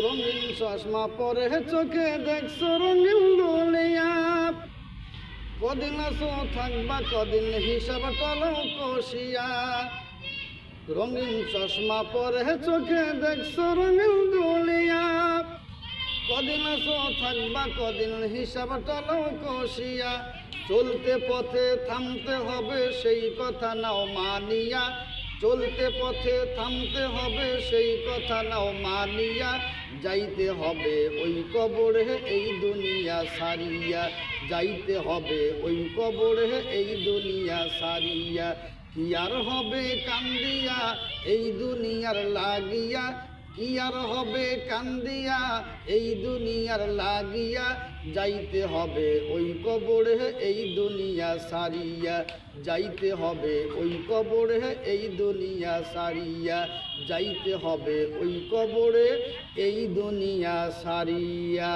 রঙিন চশমা পরে চোখে দেখছো রঙিন দুনিয়া, কদিন আছো থাকবা কদিন হিসাব টলো কষিয়া। রঙিন চশমা পরে চোখে দেখছো রঙিন দুনিয়া, কদিন আছো থাকবা কদিন হিসাব টলো কষিয়া। চলতে পথে থামতে হবে সেই কথা নাও মানিয়া, চলতে পথে থামতে হবে সেই কথা নাও মানিয়া। যাইতে হবে ওই কবরে এই দুনিয়া সারিয়া, যাইতে হবে ওই কবরে এই দুনিয়া সারিয়া। কি আর হবে কান্দিয়া এই দুনিয়ার লাগিয়া, কি আর হবে কান্দিয়া এই দুনিয়ার লাগিয়া। যাইতে হবে ওই কবরে এই দুনিয়া সারিয়া, যাইতে হবে ওই কবরে এই দুনিয়া সারিয়া, যাইতে হবে ওই কবরে এই দুনিয়া সারিয়া।